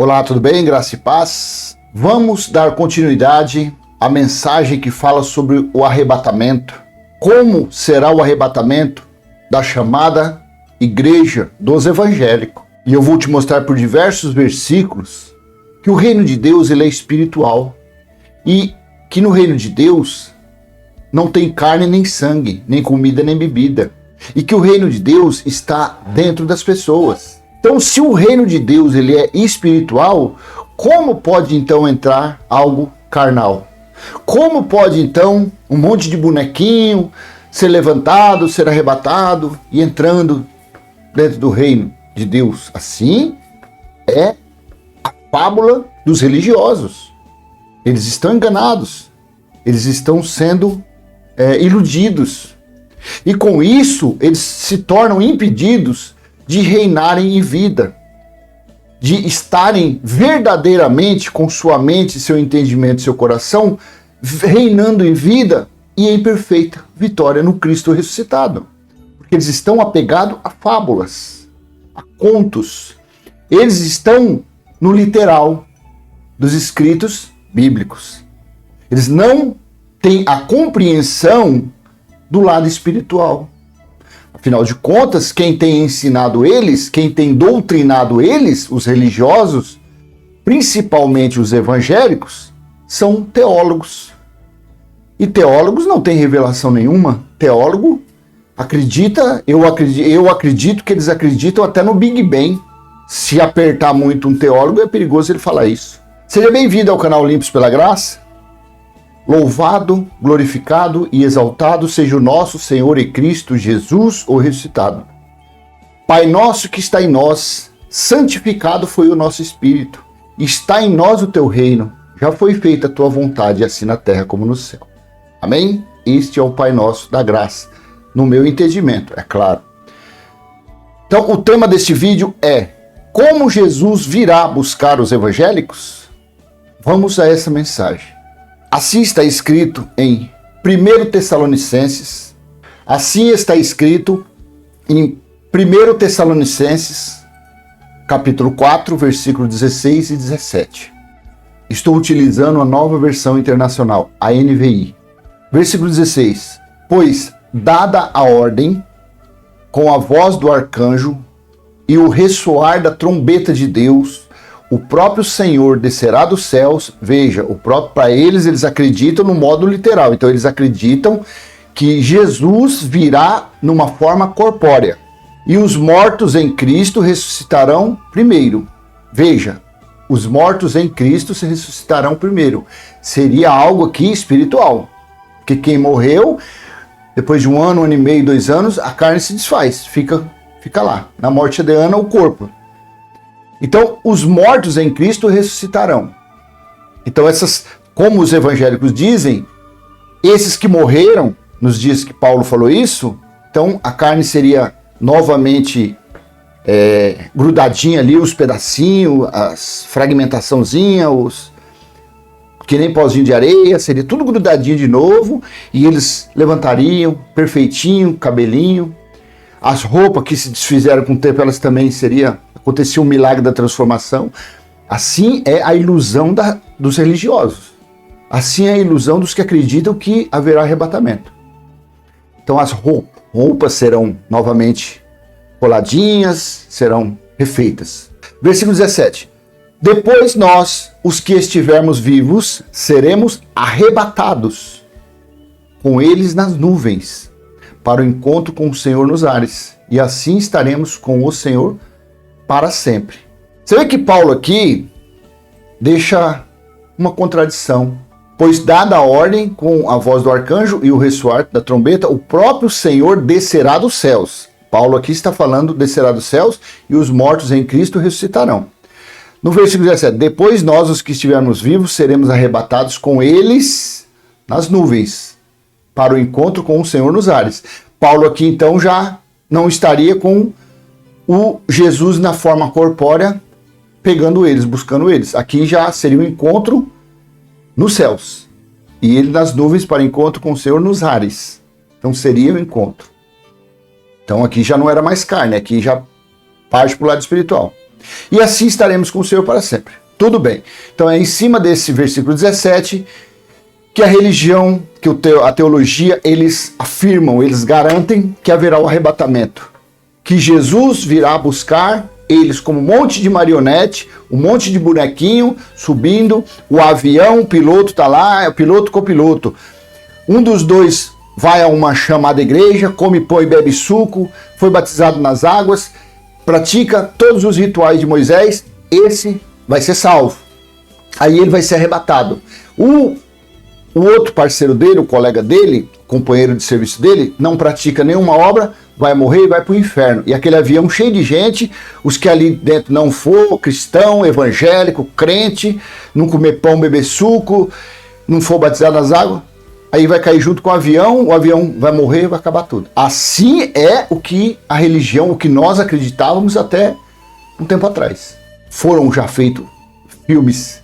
Olá, tudo bem? Graça e paz. Vamos dar continuidade à mensagem que fala sobre o arrebatamento. Como será o arrebatamento da chamada igreja dos evangélicos? E eu vou te mostrar por diversos versículos que o reino de Deus ele é espiritual e que no reino de Deus não tem carne nem sangue, nem comida nem bebida, e que o reino de Deus está dentro das pessoas. Então, se o reino de Deus ele é espiritual, como pode então entrar algo carnal? Como pode então um monte de bonequinho ser levantado, ser arrebatado e entrando dentro do reino de Deus? Assim é a fábula dos religiosos. Eles estão enganados, eles estão sendo iludidos. E com isso, eles se tornam impedidos de reinarem em vida, de estarem verdadeiramente com sua mente, seu entendimento, seu coração, reinando em vida e em perfeita vitória no Cristo ressuscitado. Porque eles estão apegados a fábulas, a contos. Eles estão no literal dos escritos bíblicos. Eles não têm a compreensão do lado espiritual. Afinal de contas, quem tem ensinado eles, quem tem doutrinado eles, os religiosos, principalmente os evangélicos, são teólogos. E teólogos não têm revelação nenhuma. Teólogo acredita, eu acredito que eles acreditam até no Big Bang. Se apertar muito um teólogo, é perigoso ele falar isso. Seja bem-vindo ao canal Limpos pela Graça. Louvado, glorificado e exaltado seja o nosso Senhor e Cristo Jesus, o ressuscitado. Pai nosso que está em nós, santificado foi o nosso espírito. Está em nós o teu reino, já foi feita a tua vontade, assim na terra como no céu. Amém? Este é o Pai nosso da graça, no meu entendimento, é claro. Então, o tema deste vídeo é: como Jesus virá buscar os evangélicos? Vamos a essa mensagem. Assim está escrito em 1 Tessalonicenses, assim está escrito em 1 Tessalonicenses, capítulo 4, versículos 16 e 17. Estou utilizando a nova versão internacional, a NVI. Versículo 16. Pois, dada a ordem, com a voz do arcanjo e o ressoar da trombeta de Deus, o próprio Senhor descerá dos céus. Veja, para eles acreditam no modo literal. Então eles acreditam que Jesus virá numa forma corpórea. E os mortos em Cristo ressuscitarão primeiro. Veja, os mortos em Cristo se ressuscitarão primeiro. Seria algo aqui espiritual. Porque quem morreu, depois de 1 ano, 1 ano e meio, 2 anos, a carne se desfaz. Fica lá. Na morte adeana, o corpo. Então, os mortos em Cristo ressuscitarão. Então, como os evangélicos dizem, esses que morreram, nos dias que Paulo falou isso, então a carne seria novamente grudadinha ali, os pedacinhos, as fragmentaçãozinhas, que nem pauzinho de areia, seria tudo grudadinho de novo, e eles levantariam, perfeitinho, cabelinho. As roupas que se desfizeram com o tempo, elas também acontecia um milagre da transformação. Assim é a ilusão dos religiosos. Assim é a ilusão dos que acreditam que haverá arrebatamento. Então as roupas serão novamente coladinhas, serão refeitas. Versículo 17. Depois nós, os que estivermos vivos, seremos arrebatados com eles nas nuvens, para o encontro com o Senhor nos ares. E assim estaremos com o Senhor para sempre. Você vê que Paulo aqui deixa uma contradição. Pois dada a ordem com a voz do arcanjo e o ressoar da trombeta, o próprio Senhor descerá dos céus. Paulo aqui está falando descerá dos céus e os mortos em Cristo ressuscitarão. No versículo 17, depois nós, os que estivermos vivos, seremos arrebatados com eles nas nuvens, para o encontro com o Senhor nos ares. Paulo aqui então já não estaria com o Jesus na forma corpórea, pegando eles, buscando eles. Aqui já seria um encontro nos céus. E ele nas nuvens para encontro com o Senhor nos ares. Então seria o encontro. Então aqui já não era mais carne, aqui já parte para o lado espiritual. e assim estaremos com o Senhor para sempre. Tudo bem. Então é em cima desse versículo 17 que a religião, que a teologia, eles afirmam, eles garantem que haverá o arrebatamento. Que Jesus virá buscar eles como um monte de marionete, um monte de bonequinho subindo, o avião, o piloto está lá, é o piloto com o copiloto. Um dos dois vai a uma chamada igreja, come pão e bebe suco, foi batizado nas águas, pratica todos os rituais de Moisés, esse vai ser salvo. Aí ele vai ser arrebatado. O outro parceiro dele, o colega dele, companheiro de serviço dele, não pratica nenhuma obra, vai morrer e vai para o inferno. E aquele avião cheio de gente, os que ali dentro não for cristão, evangélico, crente, não comer pão, beber suco, não for batizado nas águas, aí vai cair junto com o avião vai morrer e vai acabar tudo. Assim é o que a religião, o que nós acreditávamos até um tempo atrás. Foram já feitos filmes,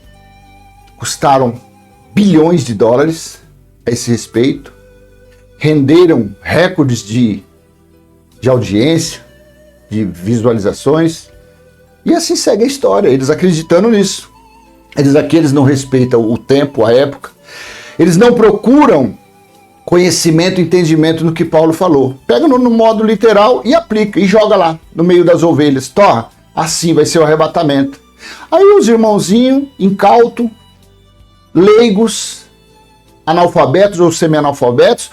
custaram bilhões de dólares a esse respeito, renderam recordes de audiência, de visualizações, e assim segue a história, eles acreditando nisso. Eles não respeitam o tempo, a época, eles não procuram conhecimento, entendimento no que Paulo falou. Pega no modo literal e aplica, e joga lá, no meio das ovelhas. Torra, assim vai ser o arrebatamento. Aí os irmãozinhos, incautos, leigos, analfabetos ou semi-analfabetos,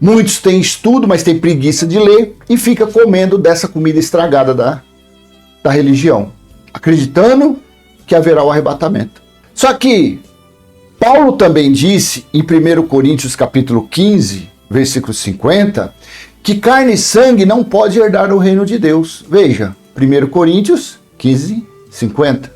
muitos têm estudo, mas têm preguiça de ler, e fica comendo dessa comida estragada da religião, acreditando que haverá o arrebatamento. Só que Paulo também disse em 1 Coríntios capítulo 15, versículo 50, que carne e sangue não pode herdar o reino de Deus. Veja, 1 Coríntios 15, 50.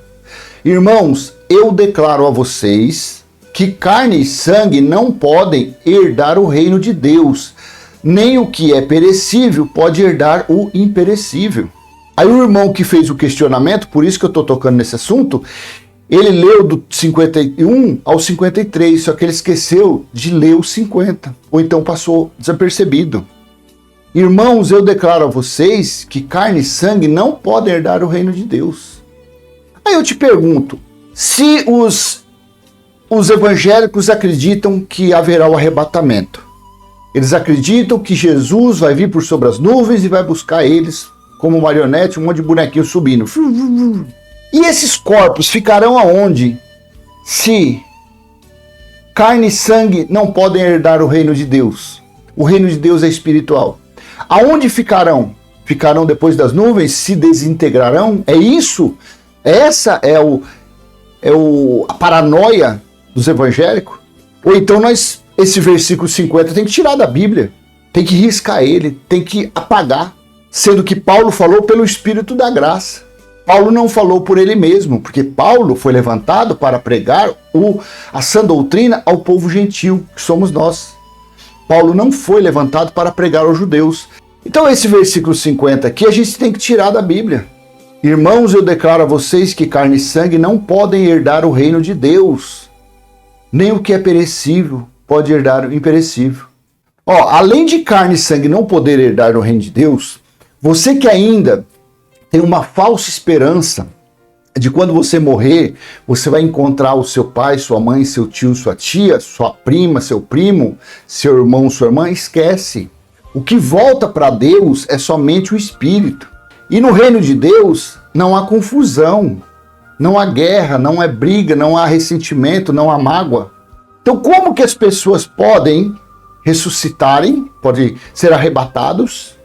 Irmãos, eu declaro a vocês que carne e sangue não podem herdar o reino de Deus, nem o que é perecível pode herdar o imperecível. Aí o irmão que fez o questionamento, por isso que eu estou tocando nesse assunto, ele leu do 51 ao 53, só que ele esqueceu de ler o 50, ou então passou desapercebido. Irmãos, eu declaro a vocês que carne e sangue não podem herdar o reino de Deus. Aí eu te pergunto, se os evangélicos acreditam que haverá o arrebatamento, eles acreditam que Jesus vai vir por sobre as nuvens e vai buscar eles como marionete, um monte de bonequinho subindo. E esses corpos ficarão aonde se carne e sangue não podem herdar o reino de Deus? O reino de Deus é espiritual. Aonde ficarão? Ficarão depois das nuvens? Se desintegrarão? É isso? Essa é a paranoia dos evangélicos? Ou então esse versículo 50 tem que tirar da Bíblia, tem que riscar ele, tem que apagar, sendo que Paulo falou pelo Espírito da graça. Paulo não falou por ele mesmo, porque Paulo foi levantado para pregar a sã doutrina ao povo gentil, que somos nós. Paulo não foi levantado para pregar aos judeus. Então esse versículo 50 aqui a gente tem que tirar da Bíblia. Irmãos, eu declaro a vocês que carne e sangue não podem herdar o reino de Deus, nem o que é perecível pode herdar o imperecível. Além de carne e sangue não poder herdar o reino de Deus, você que ainda tem uma falsa esperança de quando você morrer, você vai encontrar o seu pai, sua mãe, seu tio, sua tia, sua prima, seu primo, seu irmão, sua irmã, esquece. O que volta para Deus é somente o Espírito. E no reino de Deus não há confusão, não há guerra, não há briga, não há ressentimento, não há mágoa. Então como que as pessoas podem ressuscitarem, podem ser arrebatados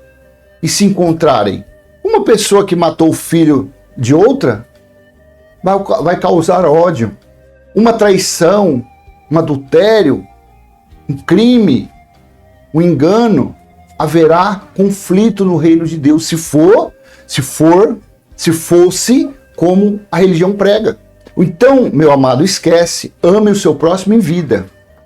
e se encontrarem? Uma pessoa que matou o filho de outra vai causar ódio. Uma traição, um adultério, um crime, um engano, haverá conflito no reino de Deus, se fosse como a religião prega. Então, meu amado, esquece, ame o seu próximo em vida.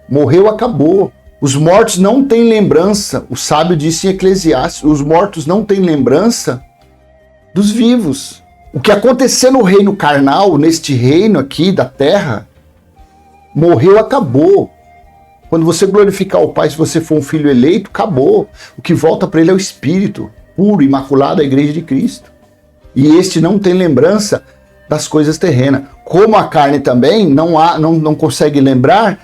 Morreu, acabou. Os mortos não têm lembrança. O sábio disse em Eclesiastes, os mortos não têm lembrança dos vivos. O que acontecer no reino carnal, neste reino aqui da terra, morreu, acabou. Quando você glorificar o Pai, se você for um filho eleito, acabou. O que volta para ele é o Espírito puro, imaculado, a igreja de Cristo. e este não tem lembrança das coisas terrenas. Como a carne também não consegue lembrar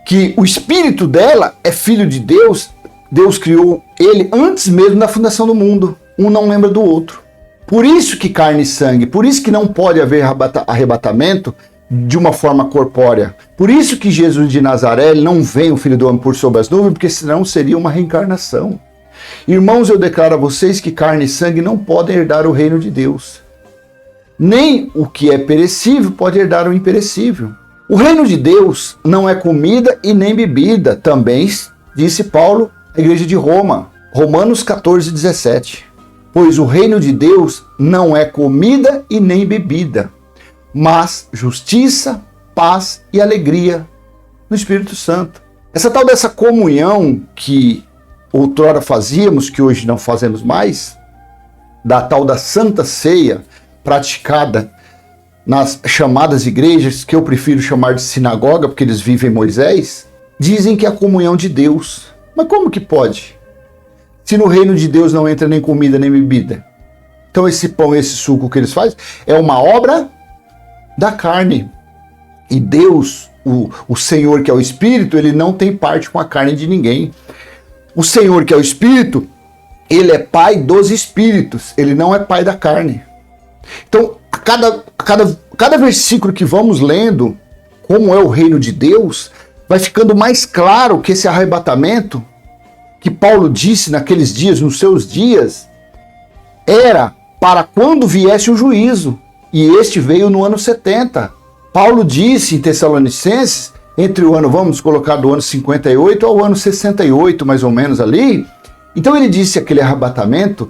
que o espírito dela é filho de Deus, Deus criou ele antes mesmo da fundação do mundo. Um não lembra do outro. Por isso que carne e sangue, por isso que não pode haver arrebatamento de uma forma corpórea. Por isso que Jesus de Nazaré ele não vem o Filho do Homem por sobre as nuvens, porque senão seria uma reencarnação. Irmãos, eu declaro a vocês que carne e sangue não podem herdar o reino de Deus. Nem o que é perecível pode herdar o imperecível. O reino de Deus não é comida e nem bebida, também disse Paulo à igreja de Roma, Romanos 14:17. Pois o reino de Deus não é comida e nem bebida, mas justiça, paz e alegria no Espírito Santo. Essa tal dessa comunhão que outrora fazíamos, que hoje não fazemos mais, da tal da Santa Ceia, praticada nas chamadas igrejas, que eu prefiro chamar de sinagoga, porque eles vivem Moisés, dizem que é a comunhão de Deus. Mas como que pode? Se no reino de Deus não entra nem comida nem bebida. Então esse pão, esse suco que eles fazem, é uma obra da carne. E Deus, o Senhor que é o Espírito, ele não tem parte com a carne de ninguém. O Senhor que é o Espírito, ele é pai dos espíritos, ele não é pai da carne. Então, cada versículo que vamos lendo, como é o reino de Deus, vai ficando mais claro que esse arrebatamento, que Paulo disse naqueles dias, nos seus dias, era para quando viesse o juízo. E este veio no ano 70. Paulo disse em Tessalonicenses, entre o ano, vamos colocar do ano 58 ao ano 68, mais ou menos ali. Então ele disse aquele arrebatamento,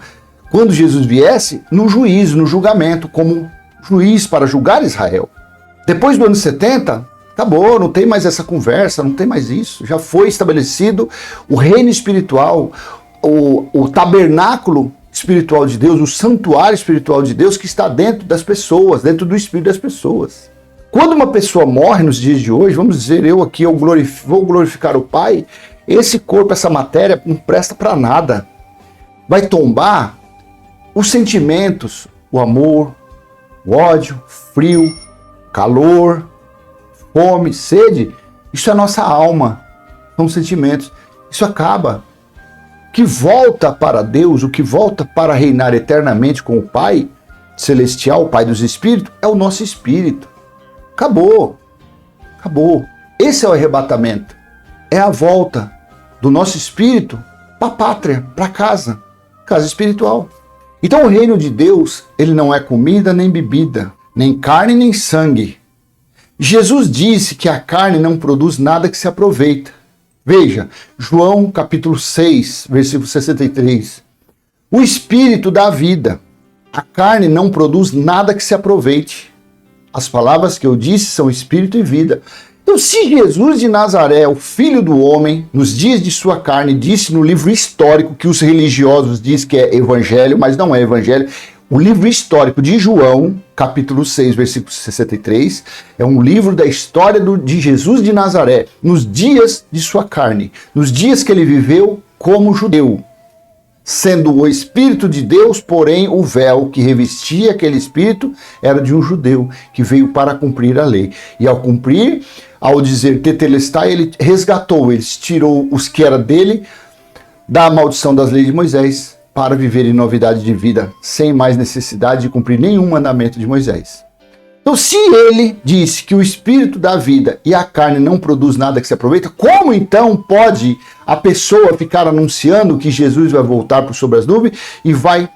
quando Jesus viesse, no juízo, no julgamento, como juiz para julgar Israel. Depois do ano 70, acabou, não tem mais essa conversa, não tem mais isso. Já foi estabelecido o reino espiritual, o tabernáculo espiritual de Deus, o santuário espiritual de Deus que está dentro das pessoas, dentro do espírito das pessoas. Quando uma pessoa morre nos dias de hoje, vamos dizer, eu aqui vou glorificar o Pai, esse corpo, essa matéria não presta para nada. Vai tombar os sentimentos, o amor, o ódio, frio, calor, fome, sede. Isso é a nossa alma, são sentimentos. Isso acaba. O que volta para Deus, o que volta para reinar eternamente com o Pai Celestial, o Pai dos Espíritos, é o nosso espírito. Acabou. Acabou. Esse é o arrebatamento. É a volta do nosso espírito para a pátria, para casa espiritual. Então o reino de Deus, ele não é comida nem bebida, nem carne nem sangue. Jesus disse que a carne não produz nada que se aproveita. Veja, João capítulo 6, versículo 63. O espírito dá vida. A carne não produz nada que se aproveite. As palavras que eu disse são espírito e vida. Então, se Jesus de Nazaré, o Filho do Homem, nos dias de sua carne, disse no livro histórico que os religiosos dizem que é evangelho, mas não é evangelho, o livro histórico de João, capítulo 6, versículo 63, é um livro da história de Jesus de Nazaré, nos dias de sua carne, nos dias que ele viveu como judeu. Sendo o Espírito de Deus, porém, o véu que revestia aquele Espírito era de um judeu que veio para cumprir a lei. E ao cumprir, ao dizer tetelestai, ele resgatou, ele tirou os que era dele da maldição das leis de Moisés para viver em novidade de vida, sem mais necessidade de cumprir nenhum mandamento de Moisés. Então, se ele disse que o Espírito dá vida e a carne não produz nada que se aproveita, como então pode a pessoa ficar anunciando que Jesus vai voltar por sobre as nuvens e vai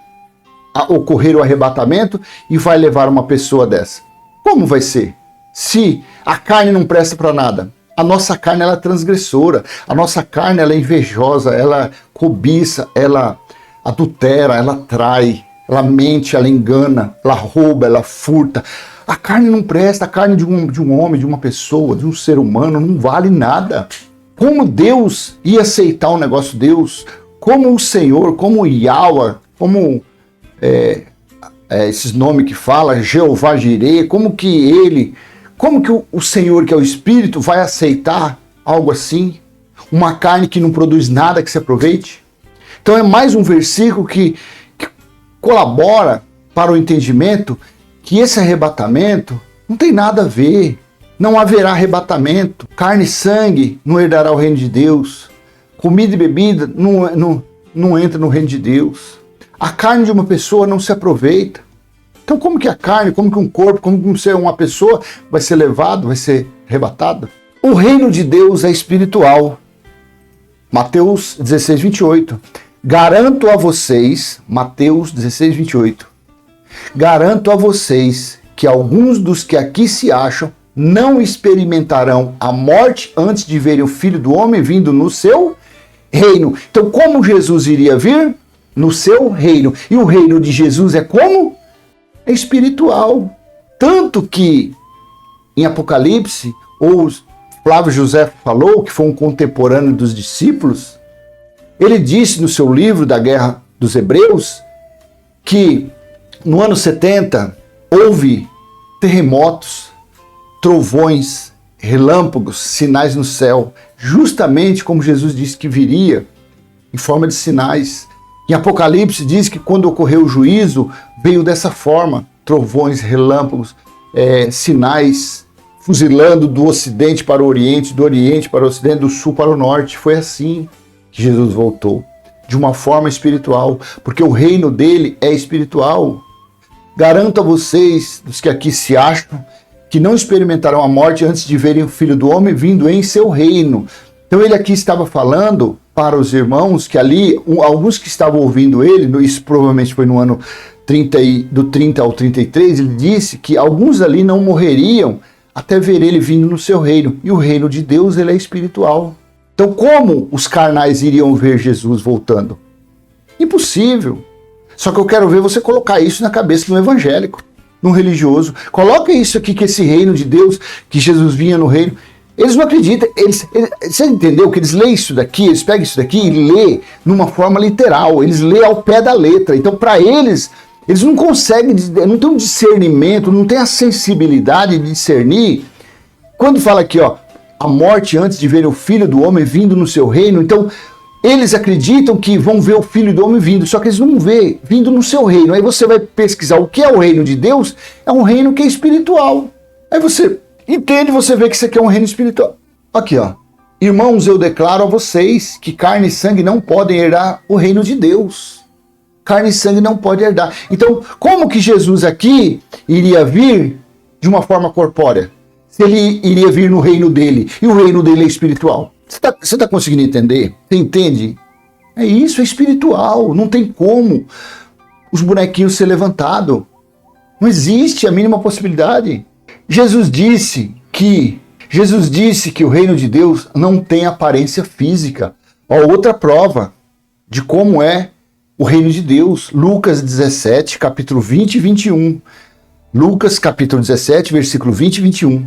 ocorrer o arrebatamento e vai levar uma pessoa dessa? Como vai ser? Se a carne não presta para nada, a nossa carne ela é transgressora, a nossa carne ela é invejosa, ela cobiça, ela adultera, ela trai, ela mente, ela engana, ela rouba, ela furta. A carne não presta, a carne de um homem, de uma pessoa, de um ser humano, não vale nada. Como Deus ia aceitar um negócio de Deus? Como o Senhor, como o Yahweh, como esses nomes que fala, Jeová Jireh, como que o Senhor, que é o Espírito, vai aceitar algo assim? Uma carne que não produz nada que se aproveite? Então é mais um versículo que colabora para o entendimento que esse arrebatamento não tem nada a ver. Não haverá arrebatamento. Carne e sangue não herdará o reino de Deus. Comida e bebida não entra no reino de Deus. A carne de uma pessoa não se aproveita. Então como que a carne, como que um corpo, como que uma pessoa vai ser levado, vai ser arrebatado? O reino de Deus é espiritual. Mateus 16, 28. Garanto a vocês, Mateus 16, 28. Garanto a vocês que alguns dos que aqui se acham não experimentarão a morte antes de verem o Filho do Homem vindo no seu reino. Então, como Jesus iria vir? No seu reino. E o reino de Jesus é como? É espiritual. Tanto que em Apocalipse, ou Flávio José falou, que foi um contemporâneo dos discípulos, ele disse no seu livro da Guerra dos Hebreus que no ano 70 houve terremotos, trovões, relâmpagos, sinais no céu, justamente como Jesus disse que viria, em forma de sinais. Em Apocalipse diz que quando ocorreu o juízo, veio dessa forma, trovões, relâmpagos, sinais, fuzilando do ocidente para o oriente, do oriente para o ocidente, do sul para o norte. Foi assim que Jesus voltou, de uma forma espiritual, porque o reino dele é espiritual. Garanto a vocês, dos que aqui se acham, que não experimentarão a morte antes de verem o Filho do Homem vindo em seu reino. Então ele aqui estava falando para os irmãos que ali, alguns que estavam ouvindo ele, isso provavelmente foi no ano 30, do 30 ao 33, ele disse que alguns ali não morreriam até ver ele vindo no seu reino. E o reino de Deus, ele é espiritual. Então como os carnais iriam ver Jesus voltando? Impossível. Só que eu quero ver você colocar isso na cabeça de um evangélico, de um religioso. Coloca isso aqui, que esse reino de Deus, que Jesus vinha no reino. Eles não acreditam. Você entendeu que eles leem isso daqui, eles pegam isso daqui e lê numa forma literal. Eles lêem ao pé da letra. Então, para eles não conseguem, não tem um discernimento, não tem a sensibilidade de discernir. Quando fala aqui, ó, a morte antes de ver o Filho do Homem vindo no seu reino, então eles acreditam que vão ver o Filho do Homem vindo, só que eles não vê vindo no seu reino. Aí você vai pesquisar o que é o reino de Deus, é um reino que é espiritual. Aí você entende, você vê que isso aqui é um reino espiritual. Aqui, ó. Irmãos, eu declaro a vocês que carne e sangue não podem herdar o reino de Deus. Carne e sangue não podem herdar. Então, como que Jesus aqui iria vir de uma forma corpórea? Se ele iria vir no reino dele, e o reino dele é espiritual. Você está conseguindo entender? Você entende? É isso, é espiritual. Não tem como os bonequinhos ser levantados. Não existe a mínima possibilidade. Jesus disse que o reino de Deus não tem aparência física. Ó, outra prova de como é o reino de Deus. Lucas 17, capítulo 20 e 21. Lucas, capítulo 17, versículo 20 e 21.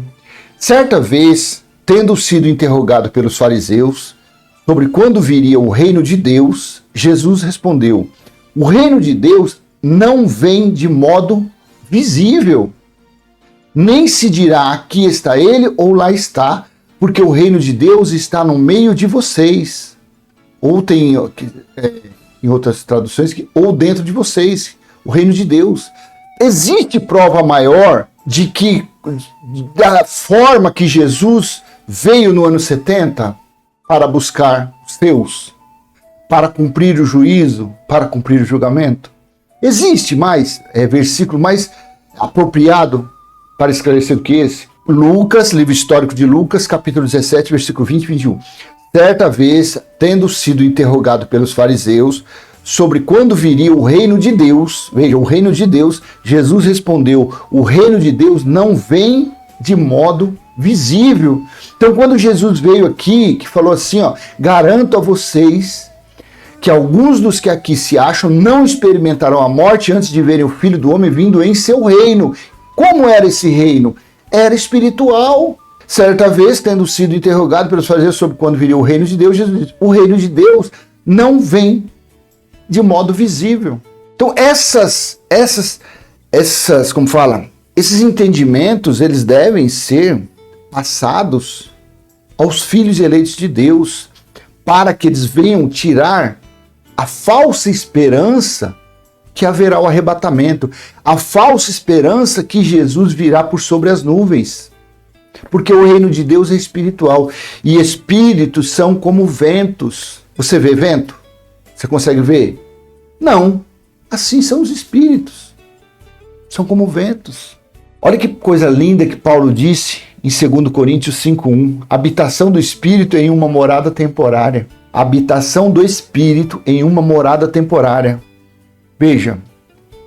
Certa vez, tendo sido interrogado pelos fariseus sobre quando viria o reino de Deus, Jesus respondeu: o reino de Deus não vem de modo visível, nem se dirá aqui está ele ou lá está, porque o reino de Deus está no meio de vocês. Ou tem em outras traduções, ou dentro de vocês, o reino de Deus. Existe prova maior de que, da forma que Jesus veio no ano 70 para buscar os seus, para cumprir o juízo, para cumprir o julgamento? Existe mais versículo mais apropriado para esclarecer do que esse? Lucas, livro histórico de Lucas, capítulo 17, versículo 20 e 21. Certa vez, tendo sido interrogado pelos fariseus sobre quando viria o reino de Deus, veja, o reino de Deus, Jesus respondeu: o reino de Deus não vem de modo visível. Então, quando Jesus veio aqui, que falou assim, ó, garanto a vocês que alguns dos que aqui se acham não experimentarão a morte antes de verem o Filho do Homem vindo em seu reino. Como era esse reino? Era espiritual. Certa vez, tendo sido interrogado pelos fariseus sobre quando viria o reino de Deus, Jesus disse: o reino de Deus não vem de modo visível. Então, como fala, esses entendimentos, eles devem ser passados aos filhos eleitos de Deus, para que eles venham tirar a falsa esperança que haverá o arrebatamento, a falsa esperança que Jesus virá por sobre as nuvens. Porque o reino de Deus é espiritual e espíritos são como ventos. Você vê vento? Você consegue ver? Não. Assim são os espíritos. São como ventos. Olha que coisa linda que Paulo disse em 2 Coríntios 5:1. Habitação do espírito em uma morada temporária. Habitação do espírito em uma morada temporária. Veja,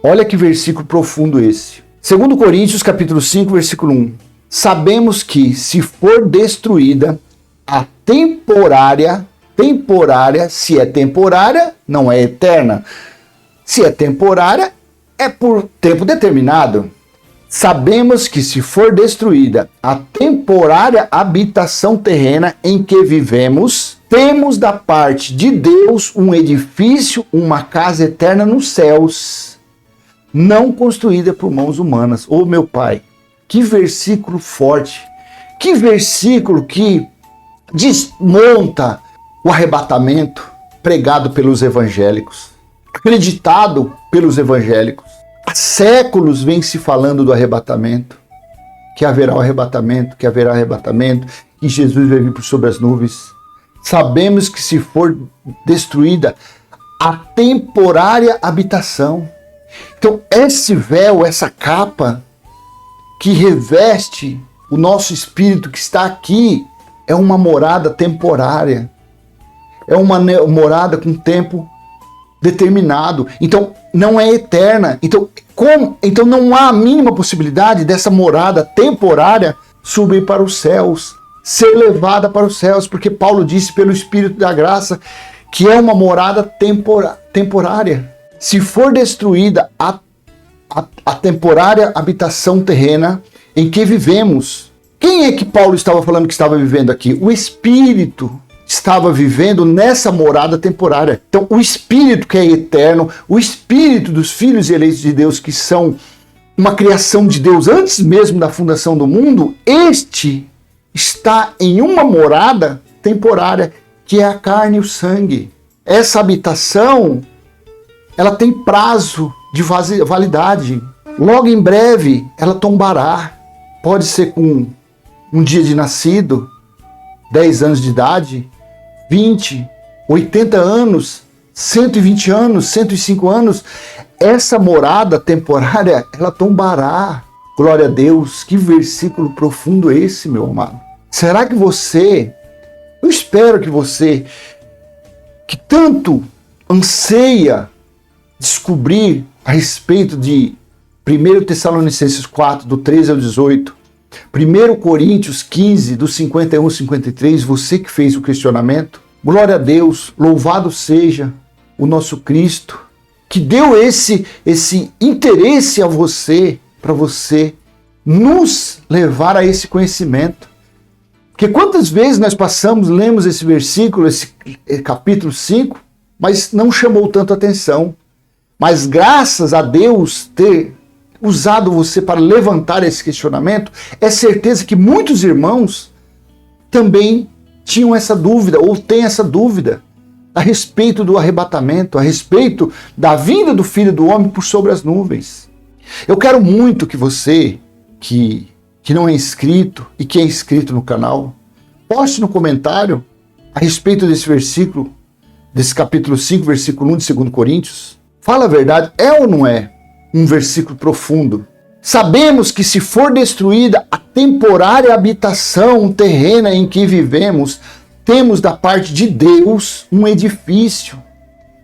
olha que versículo profundo esse. 2 Coríntios capítulo 5, versículo 1. Sabemos que se for destruída a temporária, se é temporária, não é eterna. Se é temporária, é por tempo determinado. Sabemos que se for destruída a temporária habitação terrena em que vivemos, temos da parte de Deus um edifício, uma casa eterna nos céus, não construída por mãos humanas. Ô meu Pai, que versículo forte, que versículo que desmonta o arrebatamento pregado pelos evangélicos, acreditado pelos evangélicos. Há séculos vem se falando do arrebatamento, que haverá o arrebatamento, que haverá arrebatamento, que Jesus vai vir por sobre as nuvens. Sabemos que se for destruída a temporária habitação. Então esse véu, essa capa que reveste o nosso espírito que está aqui, é uma morada temporária. É uma morada com tempo determinado. Então não é eterna. Então não há a mínima possibilidade dessa morada temporária subir para os céus, ser levada para os céus, porque Paulo disse pelo Espírito da Graça que é uma morada temporária. Se for destruída a temporária habitação terrena em que vivemos. Quem é que Paulo estava falando que estava vivendo aqui? O Espírito estava vivendo nessa morada temporária. Então, o Espírito que é eterno, o Espírito dos filhos eleitos de Deus, que são uma criação de Deus antes mesmo da fundação do mundo, este está em uma morada temporária, que é a carne e o sangue. Essa habitação, ela tem prazo de validade. Logo em breve, ela tombará. Pode ser com um dia de nascido, 10 anos de idade, 20, 80 anos, 120 anos, 105 anos. Essa morada temporária, ela tombará. Glória a Deus. Que versículo profundo esse, meu amado. Será que você, eu espero que você, que tanto anseia descobrir a respeito de 1 Tessalonicenses 4, do 13 ao 18, 1 Coríntios 15, do 51 ao 53, você que fez o questionamento, glória a Deus, louvado seja o nosso Cristo, que deu esse interesse a você, para você nos levar a esse conhecimento. Porque quantas vezes nós lemos esse versículo, esse capítulo 5, mas não chamou tanta atenção. Mas graças a Deus ter usado você para levantar esse questionamento, é certeza que muitos irmãos também tinham essa dúvida, ou têm essa dúvida, a respeito do arrebatamento, a respeito da vinda do Filho do Homem por sobre as nuvens. Eu quero muito que você, que não é inscrito e que é inscrito no canal, poste no comentário a respeito desse versículo, desse capítulo 5, versículo 1 de 2 Coríntios. Fala a verdade, é ou não é um versículo profundo? Sabemos que se for destruída a temporária habitação terrena em que vivemos, temos da parte de Deus um edifício,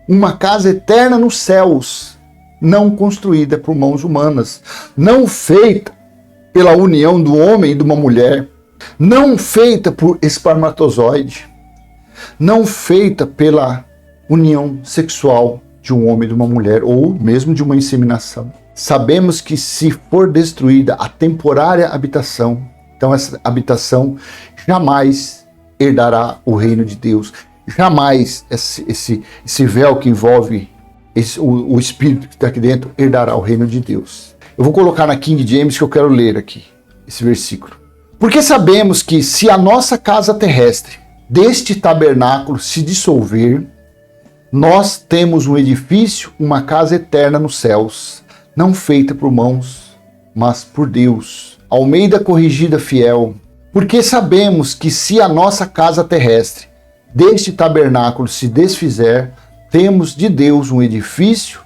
uma casa eterna nos céus, não construída por mãos humanas, não feita pela união do homem e de uma mulher, não feita por espermatozoide, não feita pela união sexual de um homem e de uma mulher, ou mesmo de uma inseminação. Sabemos que se for destruída a temporária habitação, então essa habitação jamais herdará o reino de Deus. Jamais esse véu que envolve o Espírito que está aqui dentro herdará o reino de Deus. Eu vou colocar na King James que eu quero ler aqui, esse versículo. Porque sabemos que se a nossa casa terrestre deste tabernáculo se dissolver, Nós temos um edifício, uma casa eterna nos céus, não feita por mãos, mas por Deus. Almeida Corrigida Fiel. Porque sabemos que se a nossa casa terrestre deste tabernáculo se desfizer, temos de Deus um edifício,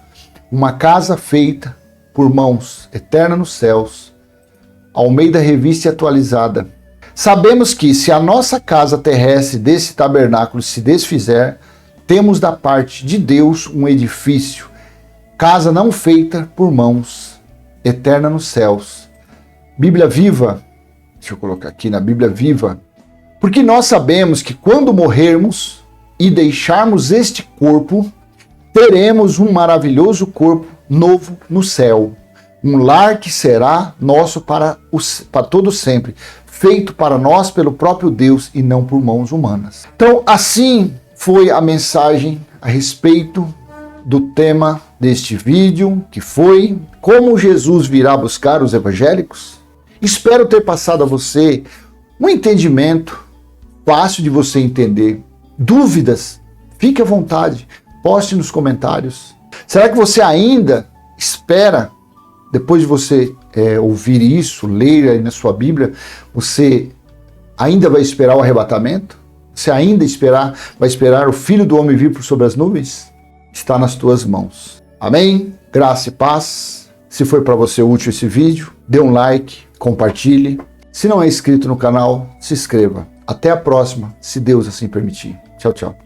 uma casa feita por mãos, eterna nos céus. Almeida Revista e Atualizada. Sabemos que se a nossa casa terrestre desse tabernáculo se desfizer, temos da parte de Deus um edifício, casa não feita por mãos, eterna nos céus. Bíblia Viva, deixa eu colocar aqui na Bíblia Viva, porque nós sabemos que quando morrermos e deixarmos este corpo, teremos um maravilhoso corpo novo no céu, um lar que será nosso para todo sempre, feito para nós pelo próprio Deus e não por mãos humanas. Então, assim foi a mensagem a respeito do tema deste vídeo, que foi como Jesus virá buscar os evangélicos. Espero ter passado a você um entendimento fácil de você entender. Dúvidas? Fique à vontade, poste nos comentários. Será que você ainda espera, depois de você ouvir isso, ler aí na sua Bíblia, você ainda vai esperar o arrebatamento? Você ainda vai esperar o Filho do Homem vir por sobre as nuvens? Está nas tuas mãos. Amém? Graça e paz. Se foi para você útil esse vídeo, dê um like, compartilhe. Se não é inscrito no canal, se inscreva. Até a próxima, se Deus assim permitir. Tchau, tchau.